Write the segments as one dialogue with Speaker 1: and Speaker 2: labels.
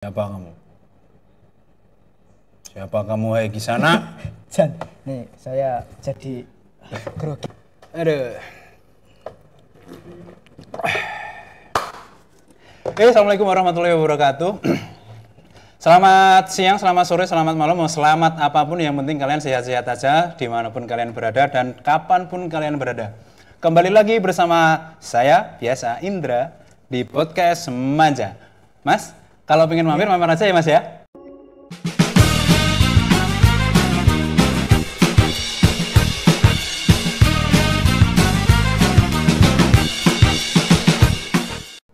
Speaker 1: Siapa kamu? Siapa kamu, hai Kisana?
Speaker 2: Jan, nih saya jadi grogi.
Speaker 1: Aduh. Oke, assalamualaikum warahmatullahi wabarakatuh. Selamat siang, selamat sore, selamat malam, mau selamat apapun, yang penting kalian sehat-sehat aja dimanapun kalian berada dan kapanpun kalian berada. Kembali lagi bersama saya, biasa Indra, di podcast Manja. Mas, kalau pengen mampir aja ya Mas ya.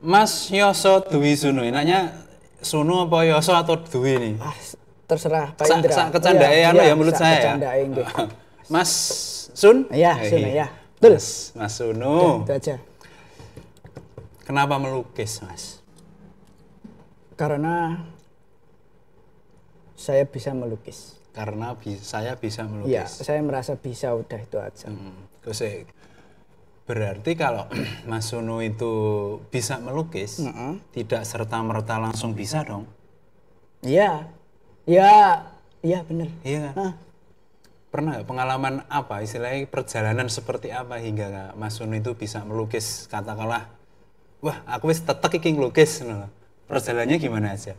Speaker 1: Mas Yoso Dwi Sunu, enaknya Sunu apa Yoso atau Dwi nih?
Speaker 2: Terserah Pak Indra.
Speaker 1: Sak kecandae ya menurut saya ya. Mas Sun?
Speaker 2: Iya, Sun ya. Betul.
Speaker 1: Mas Sunu.
Speaker 2: Itu aja.
Speaker 1: Kenapa melukis, Mas?
Speaker 2: Karena saya bisa melukis.
Speaker 1: Karena saya bisa melukis.
Speaker 2: Iya, saya merasa bisa, udah itu aja.
Speaker 1: Terus berarti kalau Mas Sunu itu bisa melukis, tidak serta-merta langsung bisa dong?
Speaker 2: Iya, iya benar.
Speaker 1: Iya kan? Pernah gak pengalaman apa, istilahnya perjalanan seperti apa hingga Mas Sunu itu bisa melukis, katakanlah, wah aku wis tetek iki ngelukis. Perjalanannya gimana aja?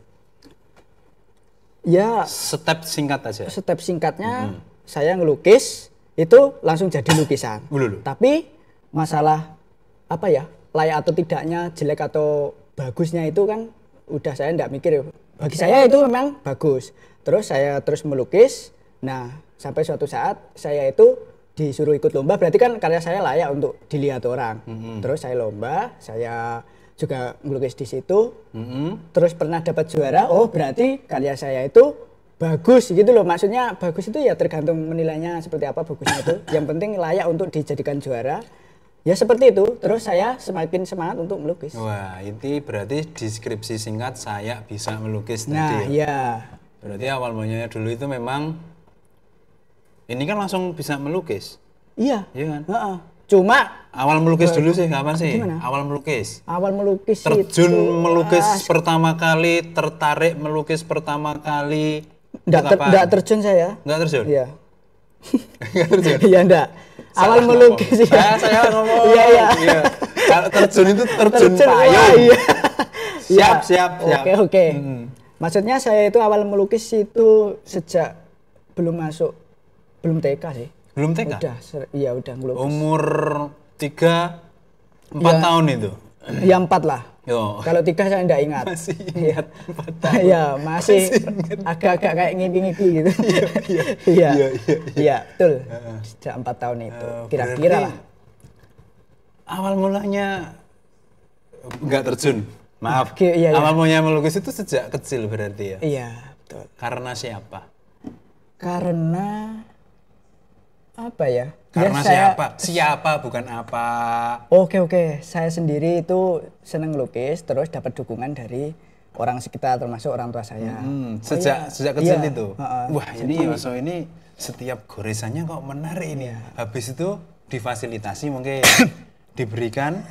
Speaker 2: Ya,
Speaker 1: step singkat aja.
Speaker 2: Step singkatnya saya ngelukis itu langsung jadi lukisan. Tapi masalah apa ya, layak atau tidaknya, jelek atau bagusnya itu kan udah saya enggak mikir. Bagi saya itu memang bagus. Terus saya terus melukis. Nah, sampai suatu saat saya itu disuruh ikut lomba, berarti kan karya saya layak untuk dilihat orang. Terus saya lomba, saya juga melukis di situ. Terus pernah dapat juara. Oh, berarti karya saya itu bagus gitu loh. Maksudnya bagus itu ya tergantung menilainya seperti apa bagusnya itu. Yang penting layak untuk dijadikan juara. Ya seperti itu. Terus saya semakin semangat untuk melukis.
Speaker 1: Wah, ini berarti deskripsi singkat saya bisa melukis
Speaker 2: nah,
Speaker 1: tadi.
Speaker 2: Ya.
Speaker 1: Berarti awal mulanya dulu itu memang ini kan langsung bisa melukis.
Speaker 2: Iya.
Speaker 1: Iya kan?
Speaker 2: Cuma
Speaker 1: awal melukis dulu sih kapan sih?
Speaker 2: Gimana?
Speaker 1: Awal melukis.
Speaker 2: Awal melukis
Speaker 1: terjun
Speaker 2: itu,
Speaker 1: melukis pertama kali, tertarik melukis pertama kali.
Speaker 2: Enggak terjun saya.
Speaker 1: Enggak terjun?
Speaker 2: Iya.
Speaker 1: Enggak terjun?
Speaker 2: Iya enggak. Awal melukis ya.
Speaker 1: Saya ngomong.
Speaker 2: Iya.
Speaker 1: Kalau terjun itu terjun payung.
Speaker 2: Iya.
Speaker 1: Siap.
Speaker 2: Oke. Maksudnya saya itu awal melukis itu sejak belum TK sih.
Speaker 1: Belum TK?
Speaker 2: Udah ngelukis.
Speaker 1: Umur 3-4 tahun itu?
Speaker 2: Ya 4 lah.
Speaker 1: Yo.
Speaker 2: Kalau 3 saya enggak ingat.
Speaker 1: Masih ingat 4 tahun.
Speaker 2: Iya, masih agak-agak kayak ngipi-ngipi gitu. Iya, betul. Sejak 4 tahun itu. Kira-kira lah.
Speaker 1: Awal mulanya enggak terjun. Maaf.
Speaker 2: Iya.
Speaker 1: Awal mulanya melukis itu sejak kecil berarti ya?
Speaker 2: Iya, betul.
Speaker 1: Karena siapa?
Speaker 2: Karena apa ya?
Speaker 1: Karena siapa bukan apa.
Speaker 2: Oke. Saya sendiri itu seneng lukis, terus dapat dukungan dari orang sekitar, termasuk orang tua saya.
Speaker 1: Sejak kecil itu. Wah, ini Yoso ini setiap goresannya kok menarik ini. Habis itu difasilitasi mungkin diberikan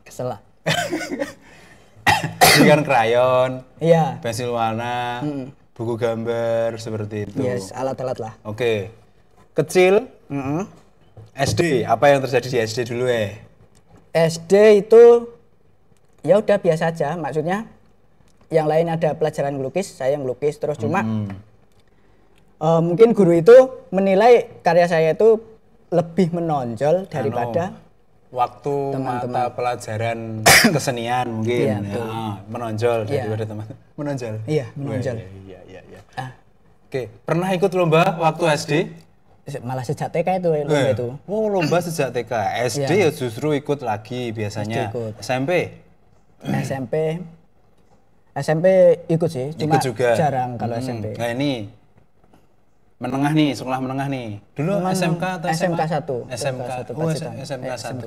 Speaker 2: kesel lah.
Speaker 1: Diberikan krayon, pensil warna, buku gambar seperti itu.
Speaker 2: Yes, alat-alat lah.
Speaker 1: Oke. Kecil, SD, apa yang terjadi di SD dulu
Speaker 2: SD itu ya udah biasa aja, maksudnya yang lain ada pelajaran ngelukis, saya ngelukis terus cuma mungkin guru itu menilai karya saya itu lebih menonjol daripada
Speaker 1: waktu mata pelajaran kesenian mungkin. Menonjol daripada teman. Menonjol.
Speaker 2: Iya, menonjol.
Speaker 1: Iya. Oke, pernah ikut lomba waktu SD?
Speaker 2: Malah sejak TK itu lomba itu.
Speaker 1: Oh, lomba sejak TK. SD ya justru ikut lagi biasanya.
Speaker 2: Ikut. SMP ikut sih, cuma
Speaker 1: ikut juga.
Speaker 2: Jarang kalau SMP.
Speaker 1: Nah ini menengah nih, sekolah menengah nih. Dulu SMK atau SMA?
Speaker 2: SMK 1.
Speaker 1: SMK 1.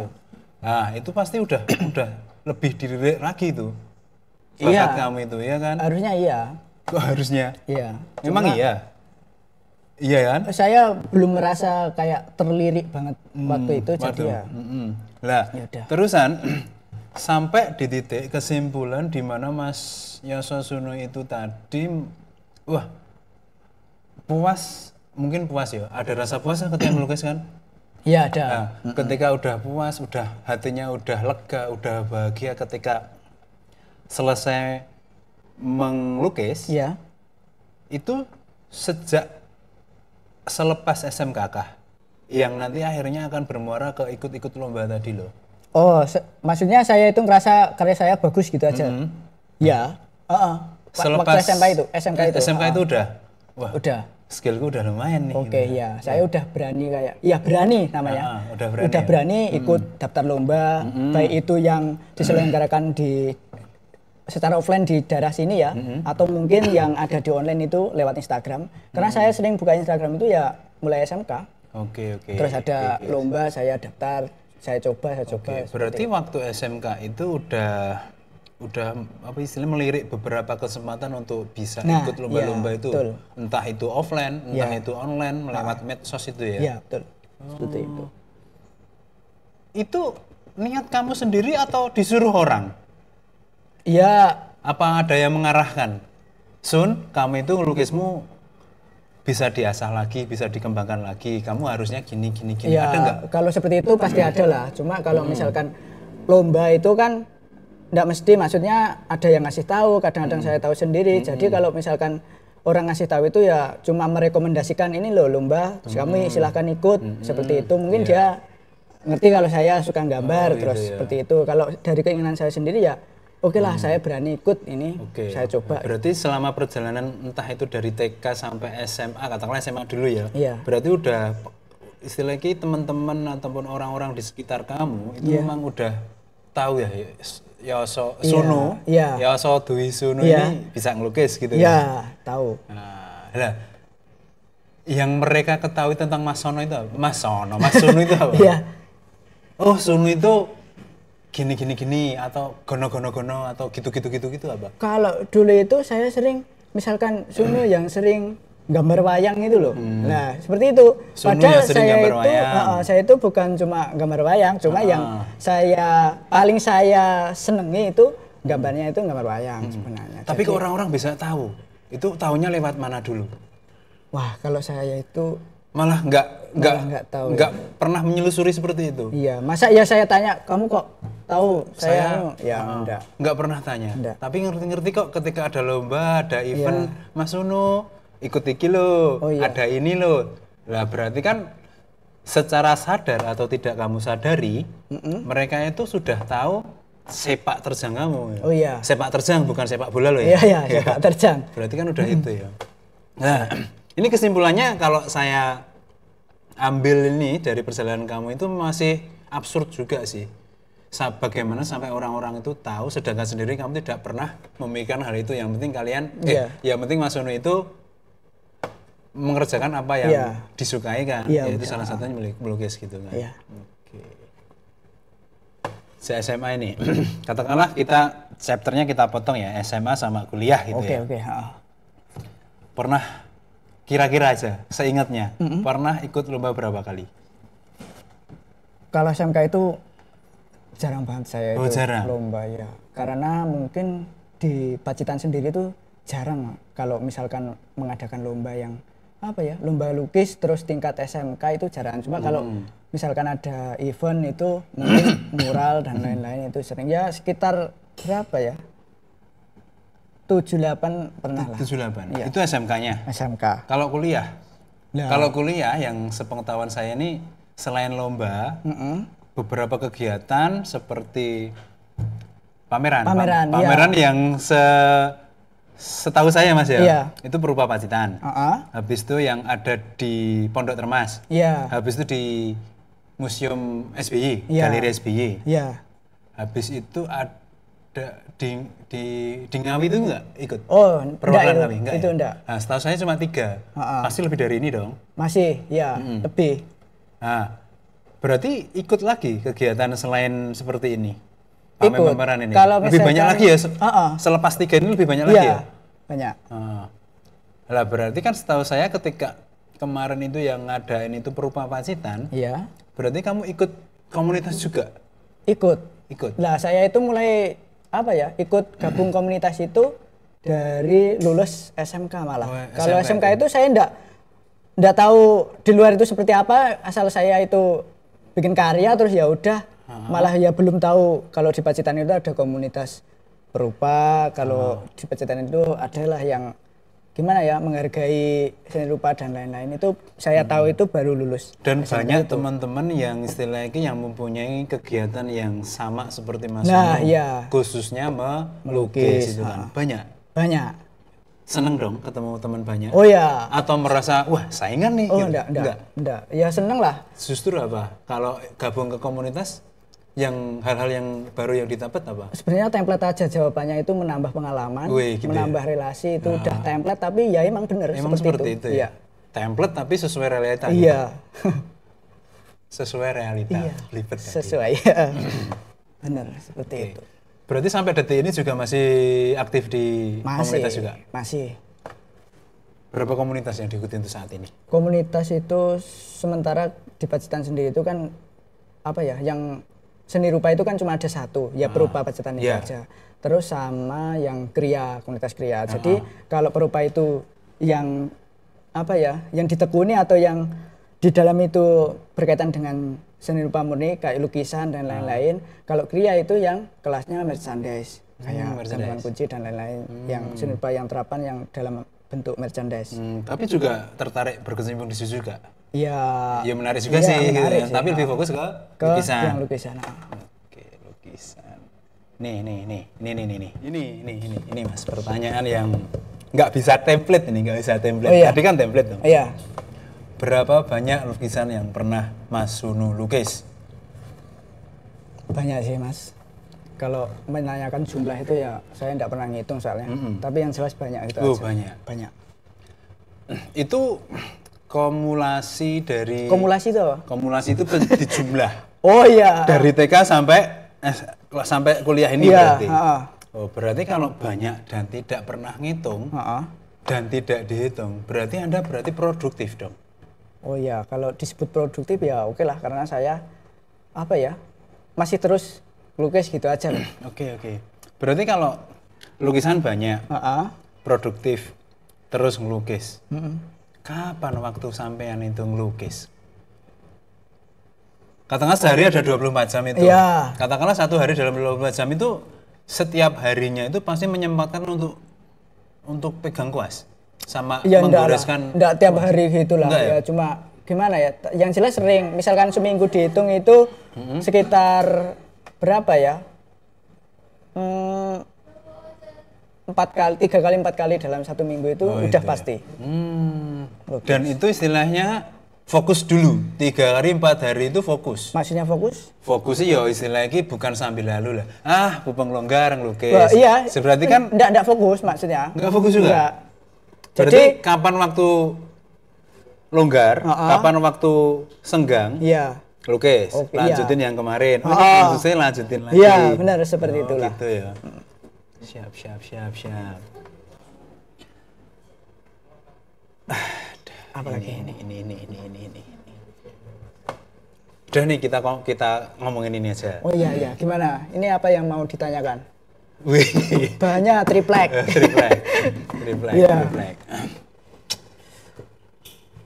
Speaker 1: Nah, itu pasti udah lebih dilirik lagi tuh. Bakat kamu itu, ya kan?
Speaker 2: Harusnya iya.
Speaker 1: Kok harusnya?
Speaker 2: Iya.
Speaker 1: Memang iya? Iya kan?
Speaker 2: Saya belum merasa kayak terlirik banget waktu itu, jadi ya.
Speaker 1: Lah, terusan sampai di titik kesimpulan di mana Mas Yososuno itu tadi, wah puas, mungkin puas ya, ada rasa puas ketika melukis kan?
Speaker 2: Iya ada.
Speaker 1: Nah, ketika udah puas, udah hatinya udah lega, udah bahagia ketika selesai melukis,
Speaker 2: Iya.
Speaker 1: itu sejak selepas SMK kah? Yang nanti akhirnya akan bermuara ke ikut-ikut lomba tadi loh.
Speaker 2: Oh, maksudnya saya itu ngerasa karya saya bagus gitu aja. Ya.
Speaker 1: Selepas
Speaker 2: waktu SMK itu
Speaker 1: udah. Wah.
Speaker 2: Udah.
Speaker 1: Skillku udah lumayan nih.
Speaker 2: Oke,
Speaker 1: gitu.
Speaker 2: ya. Saya udah berani kayak, ya berani namanya. Udah berani ikut daftar lomba, baik itu yang diselenggarakan di secara offline di daerah sini ya, atau mungkin yang ada di online itu lewat Instagram. Karena saya sering buka Instagram itu ya mulai SMK.
Speaker 1: Oke.
Speaker 2: Terus ada lomba, saya daftar, saya coba.
Speaker 1: Berarti waktu SMK itu udah apa istilahnya melirik beberapa kesempatan untuk bisa ikut lomba-lomba itu.
Speaker 2: Betul.
Speaker 1: Entah itu offline, entah itu online lewat medsos itu ya.
Speaker 2: Iya, betul. Seperti itu.
Speaker 1: Itu niat kamu sendiri atau disuruh orang?
Speaker 2: Iya.
Speaker 1: Apa ada yang mengarahkan? Sun, kamu itu lukismu bisa diasah lagi, bisa dikembangkan lagi. Kamu harusnya gini.
Speaker 2: Ya,
Speaker 1: ada nggak?
Speaker 2: kalau seperti itu pasti ada lah. Cuma kalau misalkan lomba itu kan nggak mesti, maksudnya ada yang ngasih tahu, kadang-kadang saya tahu sendiri. Jadi kalau misalkan orang ngasih tahu itu ya cuma merekomendasikan ini loh lomba, kamu silahkan ikut seperti itu. Mungkin dia ngerti kalau saya suka gambar, seperti itu. Kalau dari keinginan saya sendiri ya oke lah, saya berani ikut ini, saya coba.
Speaker 1: Berarti selama perjalanan entah itu dari TK sampai SMA, katakanlah SMA dulu ya.
Speaker 2: Iya.
Speaker 1: Berarti udah istilahnya teman-teman ataupun orang-orang di sekitar kamu itu memang udah tahu ya Yososuno, Dwi Suno ini bisa ngelukis gitu ya.
Speaker 2: Iya, tahu.
Speaker 1: Nah, yang mereka ketahui tentang Mas Sono itu apa? Mas Suno itu apa?
Speaker 2: Iya.
Speaker 1: Oh, Suno itu gini atau gono atau gitu apa?
Speaker 2: Kalau dulu itu saya sering misalkan Suno yang sering gambar wayang itu loh. Nah, seperti itu. Padahal saya itu bukan cuma gambar wayang, cuma yang paling saya senengi itu gambarnya itu gambar wayang sebenarnya.
Speaker 1: Tapi kok orang-orang bisa tahu? Itu tahunya lewat mana dulu?
Speaker 2: Wah, kalau saya itu
Speaker 1: malah nggak
Speaker 2: tahu.
Speaker 1: Nggak pernah menyelusuri seperti itu.
Speaker 2: Iya, masa ya saya tanya, kamu kok tahu saya enggak.
Speaker 1: Nggak pernah tanya.
Speaker 2: Enggak.
Speaker 1: Tapi ngerti kok ketika ada lomba, ada event, Mas Suno ikut iki lo, ada ini lo. Lah berarti kan secara sadar atau tidak kamu sadari, mereka itu sudah tahu sepak terjang kamu.
Speaker 2: Oh iya.
Speaker 1: Sepak terjang bukan sepak bola lo ya.
Speaker 2: Iya, sepak terjang.
Speaker 1: Berarti kan udah itu ya. Nah, ini kesimpulannya kalau saya ambil ini dari perjalanan kamu itu masih absurd juga sih. Bagaimana sampai orang-orang itu tahu sedangkan sendiri kamu tidak pernah memikirkan hal itu. Yang penting kalian yang penting Mas Sono itu mengerjakan apa yang disukai kan, yaitu salah satunya melukis gitu kan. Oke. SMA ini, katakanlah kita chapternya kita potong ya, SMA sama kuliah gitu ya.
Speaker 2: Oke.
Speaker 1: Pernah kira-kira aja, seingatnya, pernah ikut lomba berapa kali?
Speaker 2: Kalau SMK itu jarang banget saya
Speaker 1: lomba
Speaker 2: ya. Karena mungkin di Pacitan sendiri itu jarang kalau misalkan mengadakan lomba yang lomba lukis terus tingkat SMK itu jarang. Cuma kalau misalkan ada event itu mungkin mural dan lain-lain itu sering ya, sekitar berapa ya? 7-8 pernah lah.
Speaker 1: 7-8. Ya. Itu SMK-nya.
Speaker 2: SMK.
Speaker 1: Kalau kuliah? Kalau kuliah yang sepengetahuan saya ini selain lomba, beberapa kegiatan seperti pameran yang setahu saya Mas ya, itu berupa Pacitan. Habis itu yang ada di Pondok Termas. Habis itu di Museum SBY, Galeri SBY. Habis itu ada di Ngawi itu enggak ikut?
Speaker 2: Oh,
Speaker 1: perwakilan Ngawi enggak?
Speaker 2: Itu enggak.
Speaker 1: Nah, setahu saya cuma 3. Pasti lebih dari ini dong.
Speaker 2: Masih, ya, lebih.
Speaker 1: Nah, berarti ikut lagi kegiatan selain seperti ini?
Speaker 2: Pameran
Speaker 1: ini.
Speaker 2: Kalau
Speaker 1: lebih banyak lagi ya? Selepas 3 ini lebih banyak lagi ya?
Speaker 2: Banyak.
Speaker 1: Lah berarti kan setahu saya ketika kemarin itu yang ngadain itu berupa Pacitan, berarti kamu ikut komunitas juga?
Speaker 2: Ikut.
Speaker 1: ikut?
Speaker 2: Nah, saya itu mulai apa ya? Ikut gabung komunitas itu dari lulus SMK malah. Kalau SMK itu saya enggak tahu di luar itu seperti apa, asal saya itu bikin karya terus ya udah. Malah ya belum tahu kalau di Pacitan itu ada komunitas perupa, kalau di Pacitan itu adalah yang gimana ya, menghargai seni rupa dan lain-lain. Itu saya tahu itu baru lulus.
Speaker 1: Dan banyak teman-teman yang istilahnya yang mempunyai kegiatan yang sama seperti Mas
Speaker 2: Nah,
Speaker 1: Nuno,
Speaker 2: iya.
Speaker 1: khususnya melukis itu kan.
Speaker 2: Banyak.
Speaker 1: Seneng dong ketemu teman banyak.
Speaker 2: Oh ya.
Speaker 1: Atau merasa wah saingan nih.
Speaker 2: Oh
Speaker 1: gitu.
Speaker 2: enggak. Ya seneng lah.
Speaker 1: Justru apa? Kalau gabung ke komunitas, yang hal-hal yang baru yang didapat apa?
Speaker 2: Sebenarnya template aja jawabannya, itu menambah pengalaman,
Speaker 1: Gitu
Speaker 2: menambah relasi, itu udah template, tapi ya emang bener
Speaker 1: emang seperti itu ya?
Speaker 2: Iya.
Speaker 1: Template tapi sesuai realita.
Speaker 2: Iya.
Speaker 1: Sesuai realita.
Speaker 2: Iya.
Speaker 1: Belibet
Speaker 2: sesuai. Ya. Bener seperti itu.
Speaker 1: Berarti sampai detik ini juga masih aktif di komunitas juga?
Speaker 2: Masih.
Speaker 1: Berapa komunitas yang diikuti untuk saat ini?
Speaker 2: Komunitas itu sementara di Pacitan sendiri itu kan apa ya, yang seni rupa itu kan cuma ada satu, ya perupa Pacitan itu aja. Terus sama yang kriya, komunitas kriya. Jadi kalau perupa itu yang apa ya, yang ditekuni atau yang di dalam itu berkaitan dengan seni rupa murni kayak lukisan dan lain-lain. Kalau kriya itu yang kelasnya merchandise, kayak gantungan kunci dan lain-lain. Yang seni rupa yang terapan yang dalam bentuk merchandise.
Speaker 1: Tapi juga tertarik berkecimpung di situ juga?
Speaker 2: Iya.
Speaker 1: Ya menarik juga sih,
Speaker 2: menarik
Speaker 1: gitu.
Speaker 2: sih.
Speaker 1: Tapi lebih fokus ke lukisan.
Speaker 2: Yang lukisan.
Speaker 1: Oke, lukisan. Nih. Ini Mas, pertanyaan yang nggak bisa template ini, nggak bisa template.
Speaker 2: Oh, iya.
Speaker 1: Tadi kan template dong.
Speaker 2: Iya.
Speaker 1: Berapa banyak lukisan yang pernah Mas Nuno lukis?
Speaker 2: Banyak sih Mas. Kalau menanyakan jumlah itu ya saya tidak pernah ngitung soalnya. Tapi yang jelas banyak itu aja. Banyak.
Speaker 1: Itu kumulasi dari...
Speaker 2: Kumulasi itu apa?
Speaker 1: Kumulasi itu di jumlah.
Speaker 2: Oh iya.
Speaker 1: Dari TK sampai kuliah ini berarti. Oh, berarti kalau banyak dan tidak pernah ngitung dan tidak dihitung, berarti Anda produktif dong.
Speaker 2: Oh iya, kalau disebut produktif ya oke lah, karena saya apa ya, masih terus lukis gitu aja.
Speaker 1: Oke. Berarti kalau lukisan banyak, produktif, terus ngelukis. Kapan waktu sampean itu ngelukis? Katakanlah sehari ada 24 jam itu.
Speaker 2: Iya.
Speaker 1: Katakanlah satu hari dalam 24 jam itu setiap harinya itu pasti menyempatkan untuk pegang kuas sama
Speaker 2: ya,
Speaker 1: membereskan.
Speaker 2: Enggak tiap hari gitulah. Ya cuma gimana ya? Yang jelas sering. Misalkan seminggu dihitung itu sekitar berapa ya? 3 kali 4 kali dalam satu minggu itu udah pasti.
Speaker 1: Dan itu istilahnya fokus dulu, 3 hari 4 hari itu fokus.
Speaker 2: Maksudnya fokus?
Speaker 1: Fokusnya ya istilahnya bukan sambil lalu lah. Pupeng longgar ngelukis.
Speaker 2: Wah, iya.
Speaker 1: Berarti kan
Speaker 2: enggak fokus maksudnya.
Speaker 1: Enggak fokus juga?
Speaker 2: Enggak.
Speaker 1: Berarti kapan waktu longgar, kapan waktu senggang?
Speaker 2: Iya.
Speaker 1: Lukis, lanjutin yang kemarin. Maksudnya lanjutin lagi.
Speaker 2: Iya, benar seperti itulah.
Speaker 1: Gitu ya. Siap.
Speaker 2: Apalagi
Speaker 1: ini. Udah nih kita ngomongin ini aja.
Speaker 2: Oh iya, gimana? Ini apa yang mau ditanyakan?
Speaker 1: Wih.
Speaker 2: Banyak triplek.
Speaker 1: Triplek.
Speaker 2: Iya.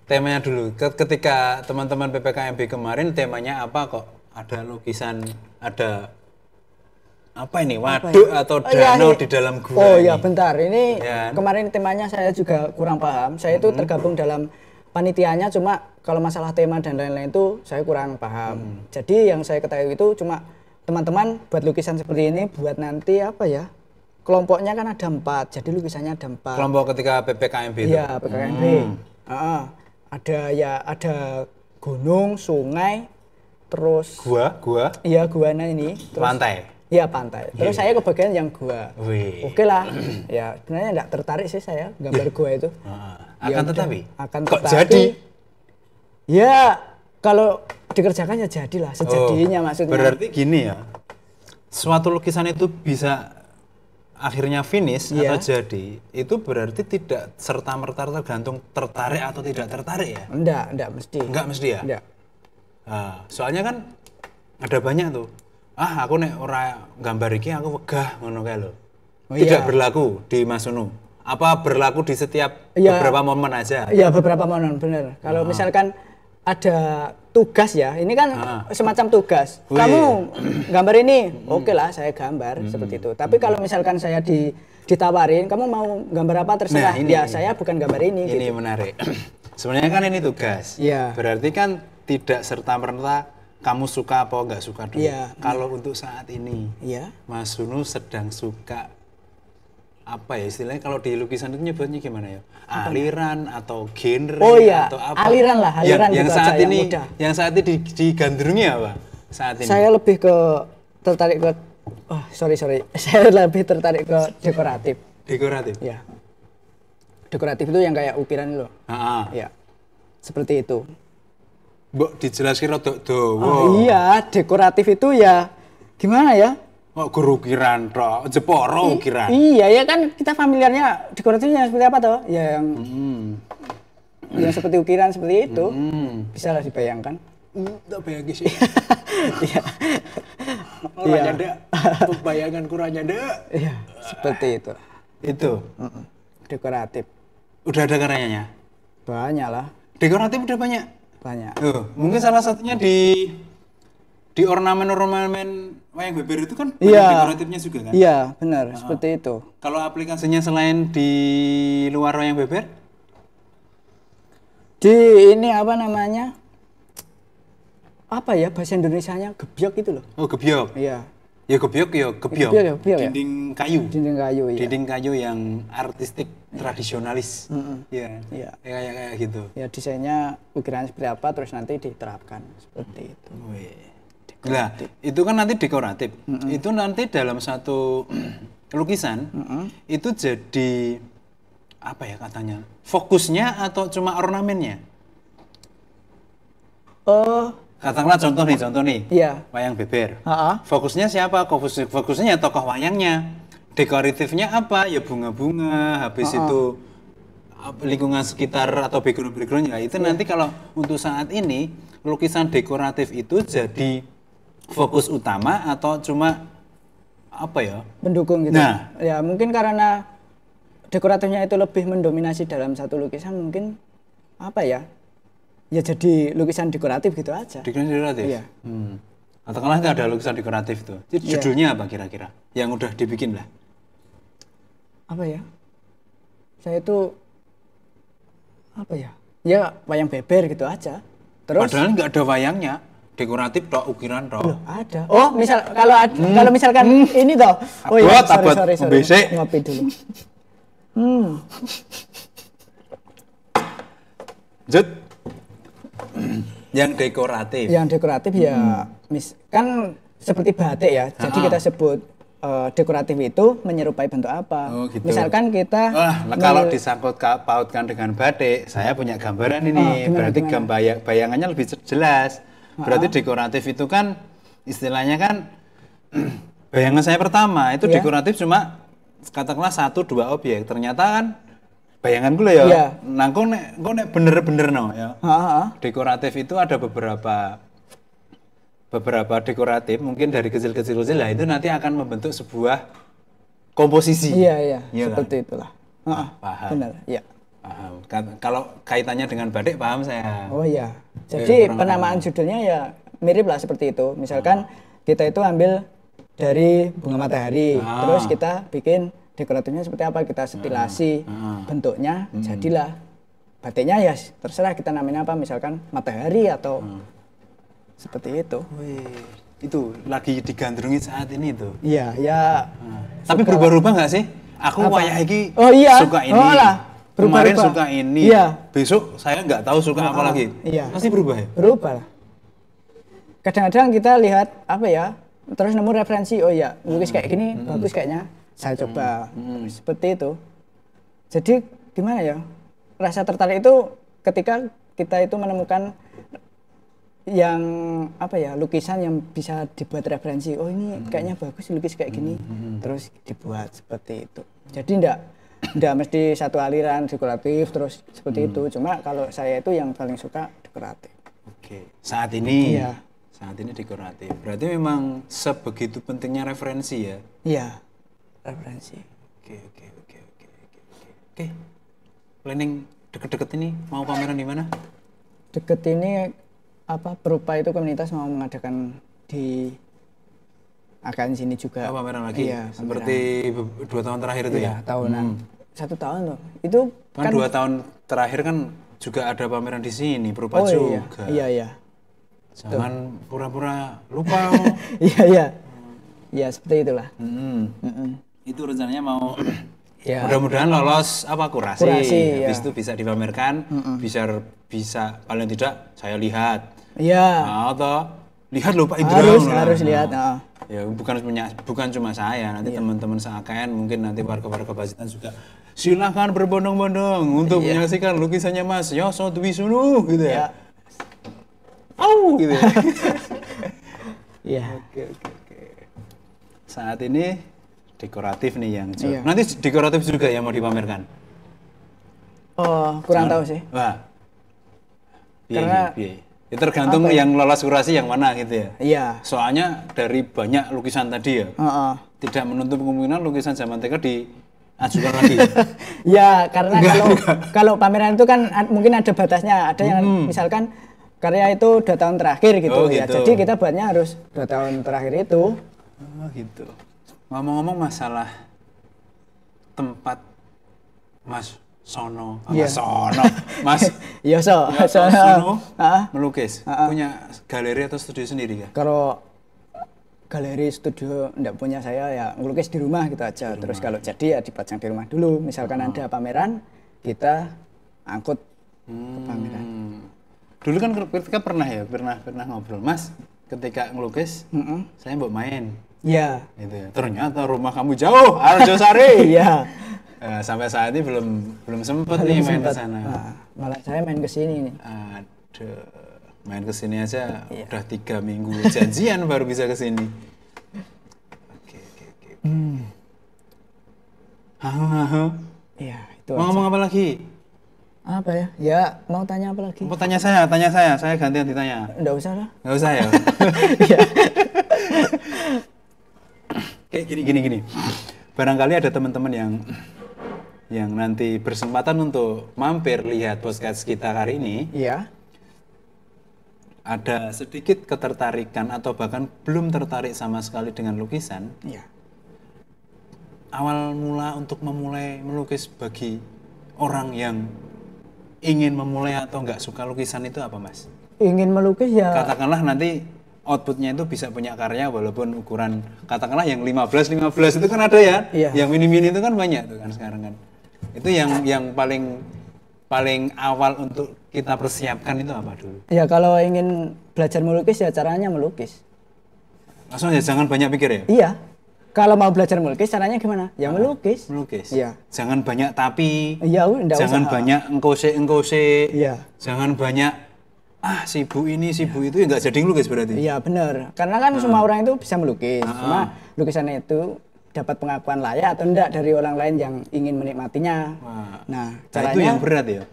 Speaker 1: Temanya dulu, ketika teman-teman PPKMB kemarin temanya apa kok? Ada lukisan, ada apa ini, waduk atau danau di dalam gua?
Speaker 2: Oh iya, bentar. Ini kemarin temanya saya juga kurang paham. Saya itu tergabung dalam panitianya, cuma kalau masalah tema dan lain-lain itu saya kurang paham. Jadi yang saya ketahui itu cuma teman-teman buat lukisan seperti ini buat nanti apa ya? Kelompoknya kan ada 4, jadi lukisannya ada 4.
Speaker 1: Kelompok ketika PPKMB itu?
Speaker 2: Iya, PPKMB. Ada gunung, sungai, terus
Speaker 1: gua?
Speaker 2: Iya, guanya ini. Terus,
Speaker 1: pantai?
Speaker 2: Iya, pantai. Terus saya kebagian yang gua. Oke lah. Ya, sebenarnya enggak tertarik sih saya gambar gua itu.
Speaker 1: Akan jadi?
Speaker 2: Ya, kalau dikerjakan ya jadilah, sejadinya maksudnya.
Speaker 1: Berarti gini ya, suatu lukisan itu bisa akhirnya finish atau jadi, itu berarti tidak serta-merta tergantung tertarik atau tidak tertarik ya?
Speaker 2: Enggak mesti.
Speaker 1: Enggak mesti ya?
Speaker 2: Enggak.
Speaker 1: Soalnya kan ada banyak tuh aku nek ora gambar iki aku wegah ngono kae lho.
Speaker 2: Oh,
Speaker 1: Tidak
Speaker 2: iya.
Speaker 1: berlaku di Mas Unu. Apa berlaku di setiap
Speaker 2: Iya.
Speaker 1: beberapa momen aja?
Speaker 2: Iya, beberapa momen bener. Kalau misalkan ada tugas ya, ini kan semacam tugas.
Speaker 1: Wih.
Speaker 2: Kamu gambar ini, oke lah saya gambar seperti itu. Tapi kalau misalkan saya ditawarin, kamu mau gambar apa terserah.
Speaker 1: Nah, ini.
Speaker 2: Ya saya bukan gambar ini.
Speaker 1: Ini
Speaker 2: gitu.
Speaker 1: menarik. Sebenarnya kan ini tugas.
Speaker 2: Iya.
Speaker 1: Berarti kan tidak serta-merta kamu suka apa enggak suka dulu.
Speaker 2: Iya.
Speaker 1: Kalau untuk saat ini,
Speaker 2: Iya.
Speaker 1: Mas Unu sedang suka apa ya istilahnya kalau di lukisan itu nyebutnya gimana ya? Aliran atau genre
Speaker 2: Oh iya,
Speaker 1: atau apa?
Speaker 2: aliran lah, aliran
Speaker 1: yang
Speaker 2: gitu
Speaker 1: saat
Speaker 2: aja, yang
Speaker 1: ini,
Speaker 2: mudah.
Speaker 1: yang saat ini digandrungi apa? Saat ini.
Speaker 2: Saya lebih tertarik ke, sorry. Saya lebih tertarik ke dekoratif.
Speaker 1: Dekoratif.
Speaker 2: Ya. Dekoratif itu yang kayak ukiran itu loh. Ya. Seperti itu.
Speaker 1: Mbok dijelaskan rada dawa.
Speaker 2: Oh iya, dekoratif itu ya gimana ya?
Speaker 1: Kok guru ukiran tok, Jeporo ukiran.
Speaker 2: Iya ya kan kita familiarnya dekoratifnya seperti apa toh? Ya yang yang seperti ukiran seperti itu. Bisa lah dibayangkan.
Speaker 1: Tak bayangin sih.
Speaker 2: Iya.
Speaker 1: Kurangnya ndak. Bayangan kurangnya ndak.
Speaker 2: Iya, seperti itu.
Speaker 1: Itu.
Speaker 2: Dekoratif.
Speaker 1: Udah ada karyanya?
Speaker 2: Banyak lah,
Speaker 1: Dekoratif udah banyak.
Speaker 2: banyak.
Speaker 1: Mungkin salah satunya di ornamen-ornamen wayang beber itu kan banyak
Speaker 2: Iya.
Speaker 1: dekoratifnya juga kan?
Speaker 2: Iya, benar, seperti itu.
Speaker 1: Kalau aplikasinya selain di luar wayang beber?
Speaker 2: Di ini apa namanya? Apa ya bahasa Indonesianya? Gebyok itu loh.
Speaker 1: Oh, gebyok.
Speaker 2: Iya,
Speaker 1: Ya gebyok ya gebyok.
Speaker 2: Gebyok ya.
Speaker 1: Dinding kayu.
Speaker 2: dinding kayu ya.
Speaker 1: Dinding kayu yang artistik tradisionalis. Iya.
Speaker 2: Iya.
Speaker 1: Kayak gitu.
Speaker 2: Ya desainnya ukiran seperti apa terus nanti diterapkan seperti itu.
Speaker 1: Wih. Nah, itu kan nanti dekoratif. Itu nanti dalam satu lukisan itu jadi apa ya katanya? Fokusnya atau cuma ornamennya?
Speaker 2: Oh,
Speaker 1: Katakanlah contoh nih.
Speaker 2: iya.
Speaker 1: Wayang beber.
Speaker 2: Ha-ha.
Speaker 1: Fokusnya siapa? Fokusnya ya tokoh wayangnya. Dekoratifnya apa? Ya bunga-bunga. Habis itu lingkungan sekitar atau background ya itu nanti kalau untuk saat ini lukisan dekoratif itu jadi fokus utama atau cuma apa ya?
Speaker 2: Mendukung gitu.
Speaker 1: Nah.
Speaker 2: Ya mungkin karena dekoratifnya itu lebih mendominasi dalam satu lukisan mungkin apa ya? Ya jadi lukisan dekoratif gitu aja.
Speaker 1: Dekoratif dekoratif.
Speaker 2: Iya.
Speaker 1: Katakanlah itu ada lukisan dekoratif tuh. Jadi
Speaker 2: Iya.
Speaker 1: judulnya apa kira-kira? Yang udah dibikin lah.
Speaker 2: Apa ya? Saya itu apa ya? Ya wayang beber gitu aja. Terus
Speaker 1: Padahal nggak ada wayangnya. Dekoratif tok, ukiran tok.
Speaker 2: loh, ada. Oh, misal kalau misalkan ini toh. Oh iya,
Speaker 1: Abot,
Speaker 2: sorry.
Speaker 1: besek.
Speaker 2: Ngopi dulu.
Speaker 1: Jut. Yang dekoratif.
Speaker 2: Yang dekoratif ya kan seperti batik ya. Jadi kita sebut dekoratif itu menyerupai bentuk apa.
Speaker 1: Oh, gitu.
Speaker 2: Misalkan kita
Speaker 1: Kalau disangkut pautkan dengan batik, saya punya gambaran ini. Berarti bayangannya lebih jelas. Berarti dekoratif itu kan istilahnya kan bayangan saya pertama itu
Speaker 2: Iya.
Speaker 1: dekoratif cuma katakanlah 1-2 objek. Ternyata kan bayangan gue ya.
Speaker 2: Iya.
Speaker 1: Nah, kok nek bener-bener no ya.
Speaker 2: Ha-ha.
Speaker 1: Dekoratif itu ada beberapa dekoratif mungkin dari kecil-kecil lah itu nanti akan membentuk sebuah komposisi.
Speaker 2: Iya,
Speaker 1: Iya kan?
Speaker 2: seperti itulah. Ha-ha.
Speaker 1: Paham.
Speaker 2: Benar, iya.
Speaker 1: Paham. Kalau kaitannya dengan batik paham saya.
Speaker 2: Oh iya. Jadi
Speaker 1: kurang
Speaker 2: penamaan judulnya ya mirip lah seperti itu. Misalkan kita itu ambil dari bunga matahari, terus kita bikin dekoratifnya seperti apa, kita stilasi bentuknya, jadilah batiknya ya terserah kita namanya apa, misalkan matahari atau seperti itu.
Speaker 1: Wih, itu lagi digandrungi saat ini tuh.
Speaker 2: Iya, ya.
Speaker 1: Tapi berubah-ubah nggak sih? Aku wayah iki
Speaker 2: Oh iya.
Speaker 1: suka ini.
Speaker 2: Oh lah.
Speaker 1: Kemarin
Speaker 2: Berubah-ubah.
Speaker 1: suka ini.
Speaker 2: Iya.
Speaker 1: Besok saya nggak tahu suka apa lagi.
Speaker 2: Iya.
Speaker 1: Pasti berubah ya?
Speaker 2: Berubah lah. Kadang-kadang kita lihat apa ya, terus nemu referensi, oh ya lukis kayak gini bagus kayaknya, saya coba. Seperti itu. Jadi gimana ya, rasa tertarik itu ketika kita itu menemukan yang apa ya, lukisan yang bisa dibuat referensi, oh ini kayaknya bagus lukis kayak gini, terus dibuat seperti itu. Jadi ndak mesti satu aliran dekoratif terus seperti itu. Cuma kalau saya itu yang paling suka dekoratif.
Speaker 1: Oke. Saat ini.
Speaker 2: Iya.
Speaker 1: Saat ini dekoratif. Berarti memang sebegitu pentingnya referensi ya?
Speaker 2: Iya, referensi.
Speaker 1: Oke. Planning deket-deket ini mau pameran di mana?
Speaker 2: Deket ini Perupa itu komunitas mau mengadakan di akan sini juga.
Speaker 1: Pameran lagi?
Speaker 2: Iya,
Speaker 1: seperti 2 tahun terakhir itu ya?
Speaker 2: Iya, tahunan. 1 tahun loh. Itu
Speaker 1: kan 2 tahun terakhir kan juga ada pameran di sini, Perupa juga.
Speaker 2: Iya.
Speaker 1: Jangan pura-pura lupa.
Speaker 2: Iya. Ya seperti itulah.
Speaker 1: Itu rencananya mau
Speaker 2: ya.
Speaker 1: Mudah-mudahan lolos kurasi. Habis itu bisa dipamerkan, bisa paling tidak saya lihat.
Speaker 2: Iya.
Speaker 1: Atau lihat lupa Indra.
Speaker 2: Harus lihat.
Speaker 1: Ya bukan cuma saya, nanti teman-teman se-AKN mungkin nanti warga-warga Pacitan juga silakan berbondong-bondong untuk menyaksikan lukisannya Mas Yoso Dwi Sunu gitu ya. Gitu ya.
Speaker 2: Iya.
Speaker 1: Oke. Saat ini dekoratif nih yang nanti dekoratif juga yang mau dipamerkan.
Speaker 2: Oh, kurang tahu sih.
Speaker 1: Wah. Karena ya tergantung yang lolos kurasi yang mana gitu ya.
Speaker 2: Iya.
Speaker 1: Soalnya dari banyak lukisan tadi ya. Tidak menutup kemungkinan lukisan zaman TK diajukan lagi.
Speaker 2: Ya, karena kalau pameran itu kan mungkin ada batasnya. Ada yang misalkan karya itu 2 tahun terakhir gitu ya. Jadi kita buatnya harus 2 tahun terakhir itu.
Speaker 1: Gitu. Ngomong-ngomong masalah tempat Mas Sono, Mas
Speaker 2: Yoso
Speaker 1: melukis, punya galeri atau studio sendiri ya?
Speaker 2: Kalau galeri studio enggak punya, saya ya ngelukis di rumah gitu aja. Terus kalau jadi ya dipajang di rumah dulu. Misalkan ada pameran, kita angkut ke pameran.
Speaker 1: Dulu kan kita pernah ngobrol, Mas, ketika ngelukis, saya mau main.
Speaker 2: Iya.
Speaker 1: Gitu ya. Ternyata rumah kamu jauh, Arjosari.
Speaker 2: Iya.
Speaker 1: Sampai saat ini belum sempat nih main ke sana.
Speaker 2: Malah saya main ke sini nih.
Speaker 1: Aduh, main ke sini aja udah 3 minggu janjian baru bisa ke sini. Oke.
Speaker 2: Iya, itu.
Speaker 1: Mau ngomong apa lagi?
Speaker 2: Apa ya? Ya, mau tanya apa lagi?
Speaker 1: Mau tanya saya. Saya gantian ditanya.
Speaker 2: Enggak usah lah.
Speaker 1: Enggak usah ya.
Speaker 2: Iya.
Speaker 1: Kayak gini. Barangkali ada teman-teman yang nanti bersempatan untuk mampir lihat podcast kita hari ini.
Speaker 2: Iya.
Speaker 1: Ada sedikit ketertarikan atau bahkan belum tertarik sama sekali dengan lukisan.
Speaker 2: Iya.
Speaker 1: Awal mula untuk memulai melukis bagi orang yang ingin memulai atau nggak suka lukisan itu apa, Mas?
Speaker 2: Ingin melukis ya.
Speaker 1: Katakanlah nanti outputnya itu bisa punya karya walaupun ukuran katakanlah yang 15 itu kan ada ya.
Speaker 2: Iya.
Speaker 1: Yang mini-mini itu kan banyak tuh kan sekarang kan. Itu yang paling awal untuk kita persiapkan itu apa dulu?
Speaker 2: Ya kalau ingin belajar melukis ya caranya melukis.
Speaker 1: Langsung aja jangan banyak pikir ya?
Speaker 2: Iya. Kalau mau belajar melukis caranya gimana? Ya melukis.
Speaker 1: Melukis.
Speaker 2: Iya.
Speaker 1: Jangan banyak tapi.
Speaker 2: Iya,
Speaker 1: jangan banyak engkose.
Speaker 2: Iya.
Speaker 1: Jangan banyak si bu ini, si bu itu ya nggak jadi ngelukis berarti?
Speaker 2: Iya benar, karena kan semua orang itu bisa melukis, cuma lukisannya itu dapat pengakuan layak atau enggak dari orang lain yang ingin menikmatinya. Nah, caranya
Speaker 1: itu yang berat ya?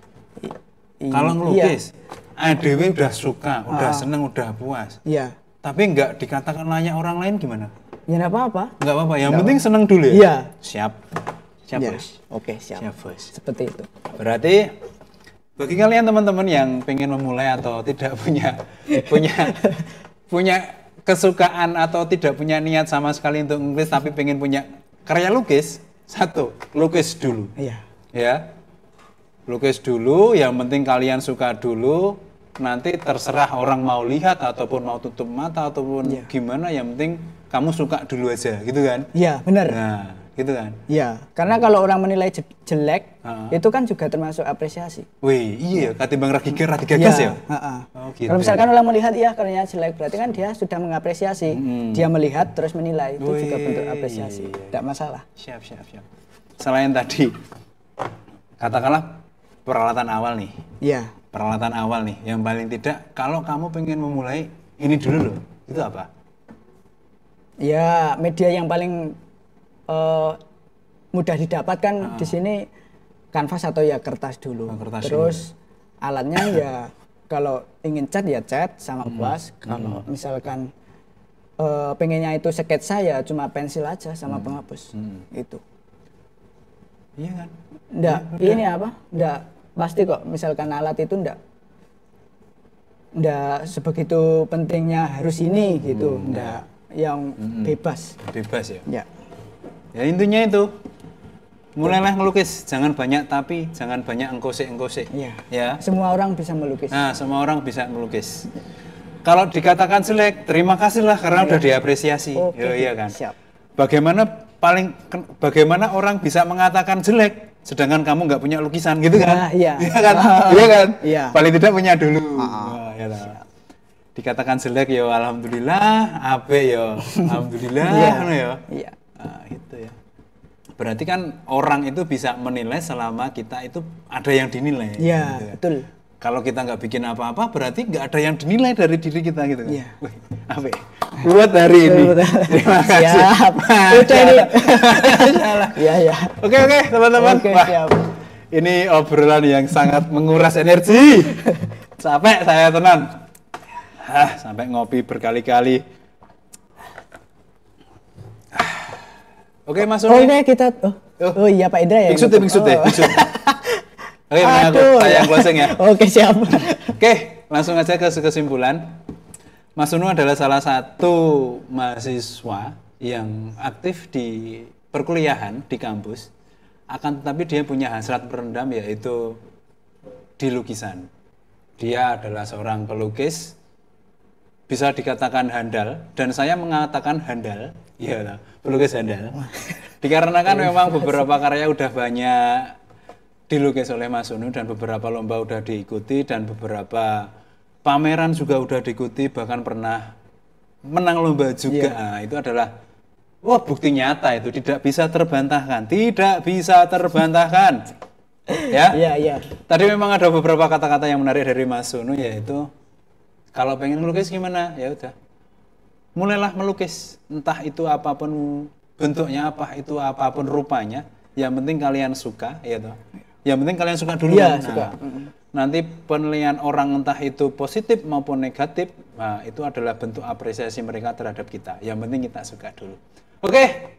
Speaker 1: Kalau ngelukis, ADW udah suka, udah seneng, udah puas.
Speaker 2: Iya.
Speaker 1: Tapi nggak dikatakan layak orang lain gimana?
Speaker 2: Ya nggak apa-apa.
Speaker 1: Nggak apa-apa, yang penting seneng dulu ya?
Speaker 2: Iya.
Speaker 1: Siap
Speaker 2: ya.
Speaker 1: Bos.
Speaker 2: Oke, siap.
Speaker 1: Siap bos.
Speaker 2: Seperti itu.
Speaker 1: Berarti bagi kalian teman-teman yang pengen memulai atau tidak punya kesukaan atau tidak punya niat sama sekali untuk ngelukis tapi pengen punya karya lukis, lukis dulu.
Speaker 2: Iya.
Speaker 1: Ya. Lukis dulu, yang penting kalian suka dulu, nanti terserah orang mau lihat ataupun mau tutup mata ataupun gimana, yang penting kamu suka dulu aja, gitu kan?
Speaker 2: Iya, benar.
Speaker 1: Nah, gitu kan?
Speaker 2: Iya, karena kalau orang menilai jelek, itu kan juga termasuk apresiasi.
Speaker 1: Wih, iya, katimbang ragi gagas ya?
Speaker 2: Oh, gitu. Kalau misalkan orang melihat karyanya jelek, berarti kan dia sudah mengapresiasi. Dia melihat terus menilai, itu juga bentuk apresiasi. Tidak masalah.
Speaker 1: Siap. Selain tadi, katakanlah peralatan awal nih.
Speaker 2: Iya.
Speaker 1: Peralatan awal nih, yang paling tidak kalau kamu pengen memulai ini dulu loh, itu apa?
Speaker 2: Ya, media yang paling mudah didapatkan di sini kanvas atau ya kertas dulu.
Speaker 1: Kertas
Speaker 2: terus
Speaker 1: dulu.
Speaker 2: Alatnya ya kalau ingin cat ya cat sama kuas. Kalau misalkan pengennya itu sketsa ya cuma pensil aja sama penghapus. Itu.
Speaker 1: Iya kan?
Speaker 2: Enggak, ini apa? Enggak pasti kok. Misalkan alat itu enggak sebegitu pentingnya harus ini gitu. Enggak yang bebas.
Speaker 1: Bebas ya?
Speaker 2: Ya.
Speaker 1: Ya intinya itu. Mulailah ngelukis, jangan banyak tapi, jangan banyak engkose-engkose.
Speaker 2: Iya.
Speaker 1: Ya.
Speaker 2: Semua orang bisa melukis.
Speaker 1: Nah, semua orang bisa melukis. Kalau dikatakan jelek, terima kasihlah karena udah diapresiasi.
Speaker 2: Oke,
Speaker 1: iya kan?
Speaker 2: Siap.
Speaker 1: Bagaimana orang bisa mengatakan jelek sedangkan kamu nggak punya lukisan gitu kan?
Speaker 2: Iya.
Speaker 1: Iya kan? Iya kan?
Speaker 2: Iya.
Speaker 1: Paling tidak punya dulu. Nah, ya lah. Dikatakan jelek ya alhamdulillah, ape ya alhamdulillah ya.
Speaker 2: Iya.
Speaker 1: Nah, itu ya. Berarti kan orang itu bisa menilai selama kita itu ada yang dinilai.
Speaker 2: Iya,
Speaker 1: gitu ya.
Speaker 2: betul.
Speaker 1: Kalau kita nggak bikin apa-apa, berarti nggak ada yang dinilai dari diri kita gitu kan.
Speaker 2: Iya.
Speaker 1: Wih, apa ya? Buat hari ini. Terima kasih.
Speaker 2: Siap. Udah ini. Iya, iya.
Speaker 1: Oke, teman-teman.
Speaker 2: Oke,
Speaker 1: Wah,
Speaker 2: siap.
Speaker 1: ini obrolan yang sangat menguras energi. Capek saya tenan. Sampai ngopi berkali-kali. Oke, Mas Uni.
Speaker 2: Oke, kita oh iya Pak Indra ya.
Speaker 1: Bingsut deh. Oke, saya yang closing ya.
Speaker 2: Oke, siap.
Speaker 1: Oke, langsung aja ke kesimpulan. Mas Unu adalah salah satu mahasiswa yang aktif di perkuliahan di kampus. Akan tetapi dia punya hasrat perendam yaitu di lukisan. Dia adalah seorang pelukis, bisa dikatakan handal, dan saya mengatakan handal, ya pelukis handal. Dikarenakan memang beberapa karya udah banyak dilukis oleh Mas Unu dan beberapa lomba udah diikuti dan beberapa pameran juga udah diikuti, bahkan pernah menang lomba juga. Nah, itu adalah bukti nyata itu tidak bisa terbantahkan, ya.
Speaker 2: Iya.
Speaker 1: Tadi memang ada beberapa kata-kata yang menarik dari Mas Unu, yaitu kalau pengen melukis gimana? Ya udah. Mulailah melukis, entah itu apapun bentuknya, apapun rupanya, yang penting kalian suka, ya toh. Yang penting kalian suka dulu.
Speaker 2: Iya, suka.
Speaker 1: Nanti penilaian orang entah itu positif maupun negatif, nah itu adalah bentuk apresiasi mereka terhadap kita. Yang penting kita suka dulu. Oke.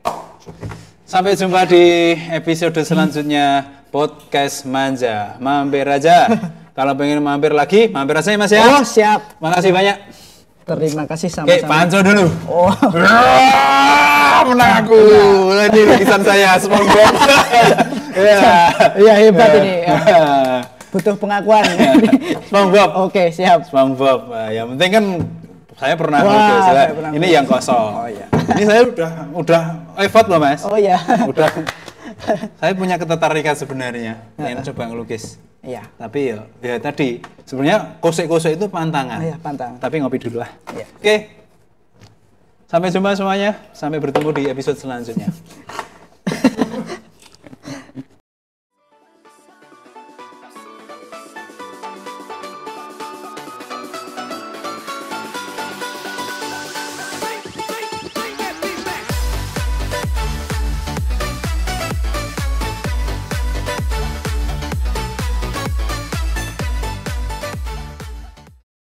Speaker 1: Sampai jumpa di episode selanjutnya podcast Manja. Mampir aja. Kalau pengen mampir lagi, mampir aja ya Mas ya.
Speaker 2: Oh, siap.
Speaker 1: Makasih banyak.
Speaker 2: Terima kasih
Speaker 1: Oke,
Speaker 2: sama-sama.
Speaker 1: panco dulu.
Speaker 2: Oh.
Speaker 1: Menang aku. Ini lukisan saya, SpongeBob.
Speaker 2: Iya, hebat ini. Ya. Butuh pengakuan.
Speaker 1: SpongeBob.
Speaker 2: Oke, siap.
Speaker 1: SpongeBob. Yang penting kan saya pernah
Speaker 2: Wah,
Speaker 1: melukis.
Speaker 2: saya pernah
Speaker 1: Ini yang kosong.
Speaker 2: Oh iya.
Speaker 1: Ini saya udah effort loh Mas.
Speaker 2: Oh iya.
Speaker 1: Saya punya ketertarikan sebenarnya ingin coba ngelukis.
Speaker 2: Iya.
Speaker 1: Tapi ya tadi sebenarnya kose-kose itu pantangan.
Speaker 2: Iya, pantangan.
Speaker 1: Tapi ngopi dulu lah.
Speaker 2: Iya.
Speaker 1: Oke. Sampai jumpa semuanya. Sampai bertemu di episode selanjutnya.